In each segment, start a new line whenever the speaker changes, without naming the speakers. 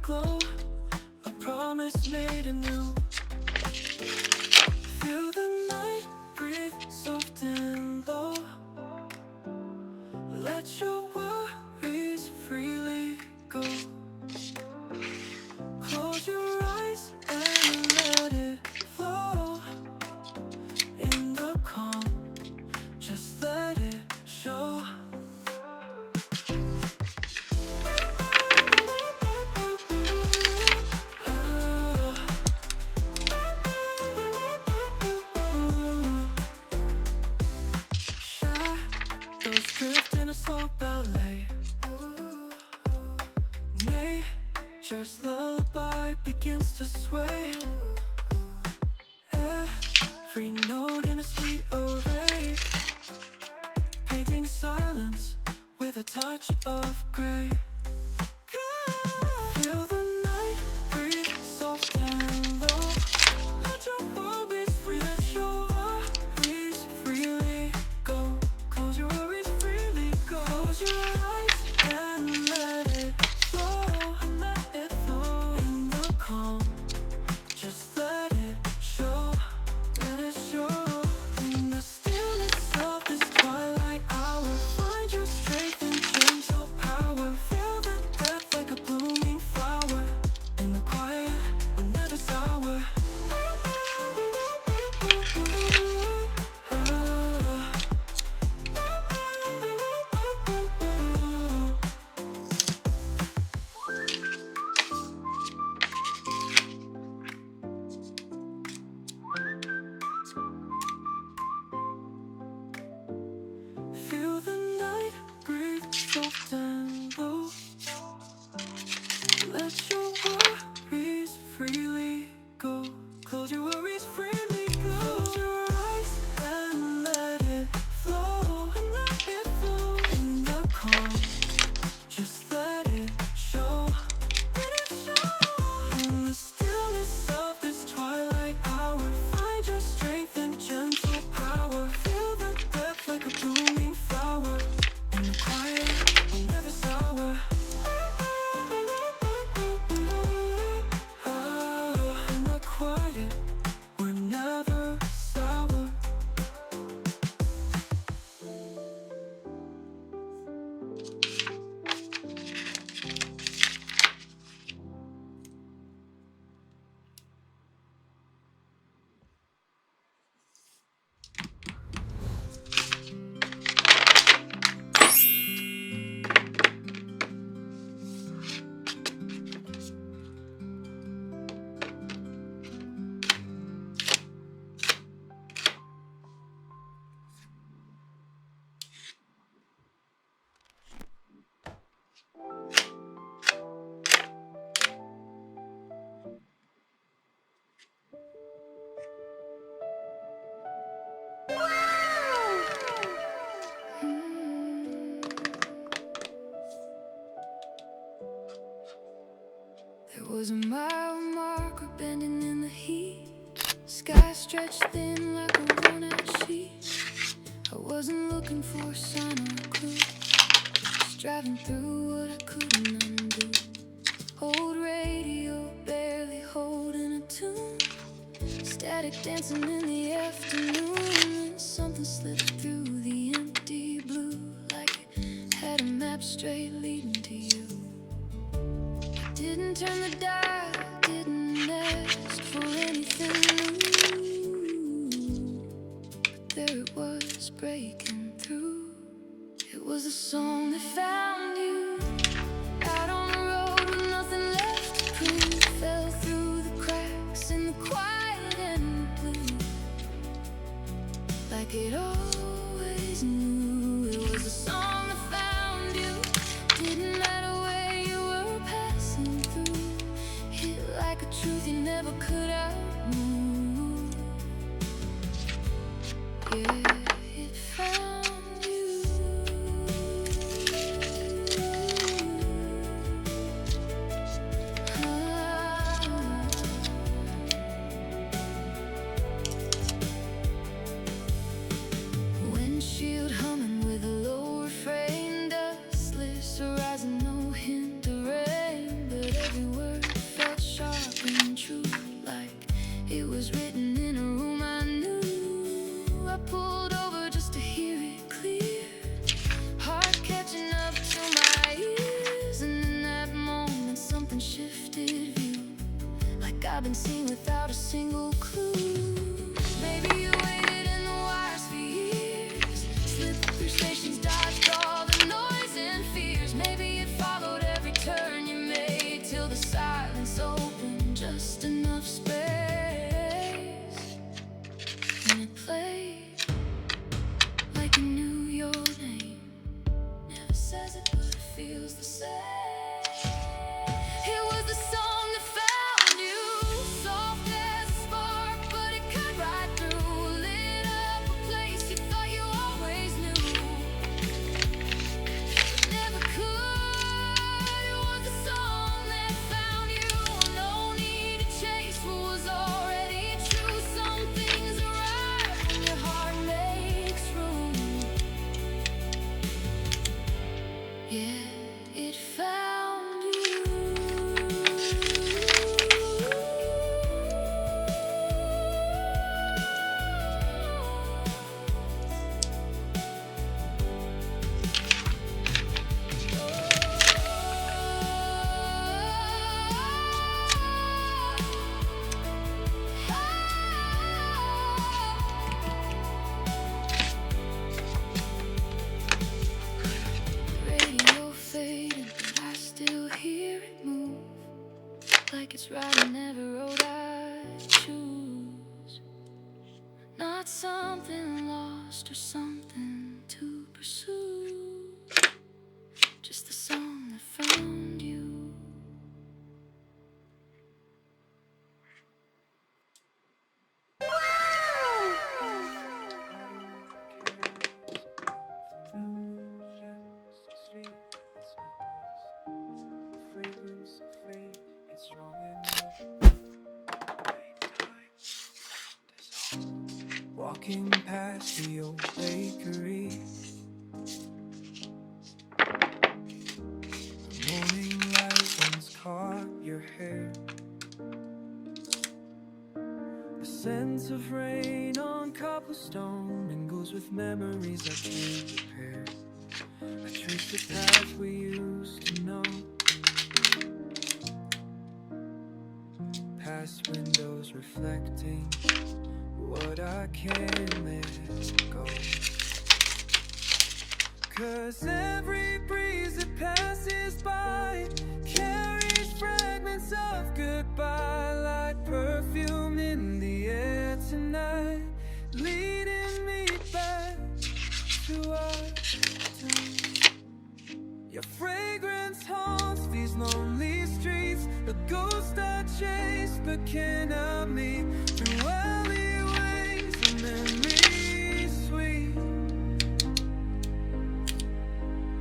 glow, a promise made anew. Feel the night breathe soft and low. Let your worries freely go. Close your eyes and let it flow. In the calm, just let it show. Shadows drift in a slow ballet. Nature's lullaby begins to sway. Every note in a sweet array, painting silence with a touch of gray. Feel the night breathe soft and low. Let your worries free, let your worries freely go. Close your worries freely go. Close your eyes and let it flow, and let it flow. In the calm, just let it show, let it show. In the stillness of this twilight hour, find your strength and gentle power. Feel the depth like a blooming flower. In the quiet, when never sour. Feel the night breathe soft and low. Let your worries freely go. Close your worries freely go. Close your eyes and let it flow, and let it flow. In the calm, just let it show, let it show. In the stillness of this twilight hour, find your strength and gentle power. Feel the depth like a blooming flower. In the quiet, will never sour. In the quiet, we're never sour.
There was a mile marker bending in the heat. Sky stretched thin like a worn-out sheet. I wasn't looking for a sign or a clue, just driving through what I couldn't undo. Old radio barely holding a tune, static dancing in the afternoon. And something slipped through the empty blue, like it had a map straight leading to you. Didn't turn the dial, didn't ask for anything new, but there it was breaking through. It was a song that found you out on the road with nothing left to prove. Fell through the cracks in the quiet and the blue, like it always knew. It was a song that found you, didn't matter where you were passing through. Hit like a truth you never could outmove. Yeah, it found you. Windshield humming with a low refrain, dustless horizon, no hint of rain, but every word It was written in a room I knew. I pulled over just to hear it clear, heart catching up to my ears. And in that moment something shifted view, like I've been seen without a single clue. Maybe you waited in the wires for years, slipped through stations, dodged all the noise and fears. Maybe it followed every turn you made till the silence opened just enough space. And it played like it knew your name. Never says it, but it feels the same. It was the song that found you, soft as a spark, but it cut right through, lit up a place you thought you always knew, but never could. It was the song that found you, no need to chase what was already true. Some things arrive when your heart makes room. Yeah, it found you. Radio faded, but I still hear it move, like it's riding every road I choose. Not something lost or something to pursue, just the song that found you.
Walking past the old bakery, the morning light once caught your hair. The scent of rain on cobblestone mingles with memories I can't repair. I trace the path we used to know, past windows reflecting what I can't let go. 'Cause every breeze that passes by carries fragments of goodbye, like perfume in the air tonight, leading me back to our time. Your fragrance haunts these lonely streets, a ghost I chase but cannot meet. Through alleyways and memories sweet,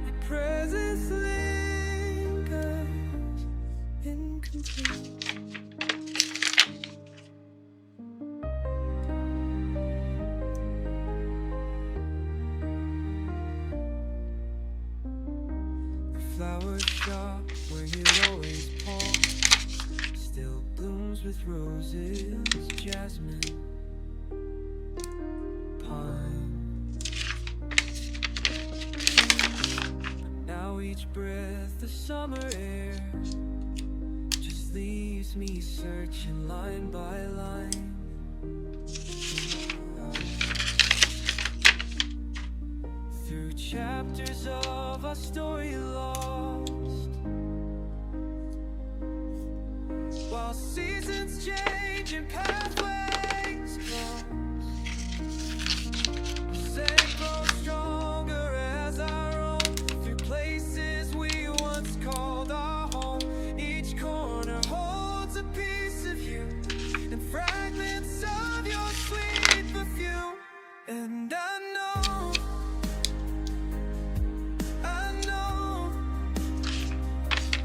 your presence lingers incomplete. The flower shop where you always pause still blooms with roses, jasmine, pine. But now each breath of summer air just leaves me searching line by line. Through chapters of our story lost, while seasons change and pathways cross, the same grows stronger as our own. Through places we once called our home, each corner holds a piece of you and fragments of your sweet perfume. And I know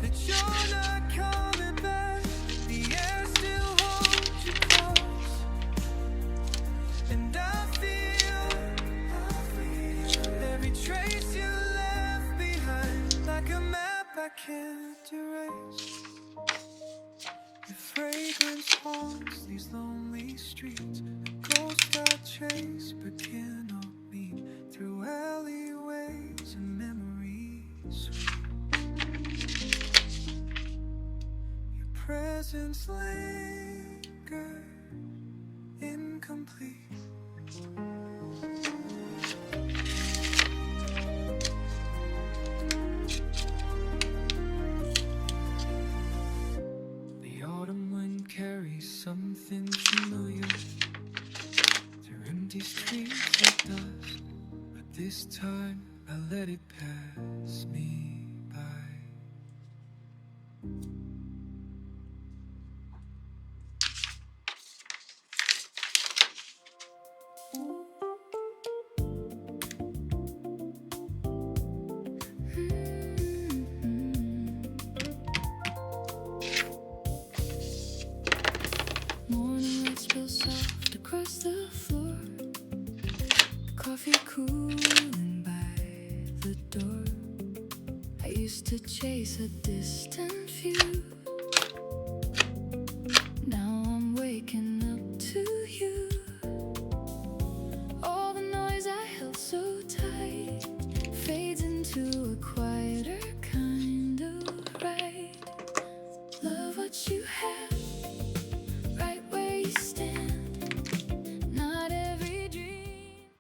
that you're not coming back. The air still holds you close, difference haunts these lonely streets. A ghost I chase but cannot meet, through alleyways and memories sweet. Your presence linger incomplete. The autumn wind carries something familiar through empty streets of dust, but this time I let it pass me by.
Morning light spills soft across the floor. Coffee cooling by the door. I used to chase a distant view,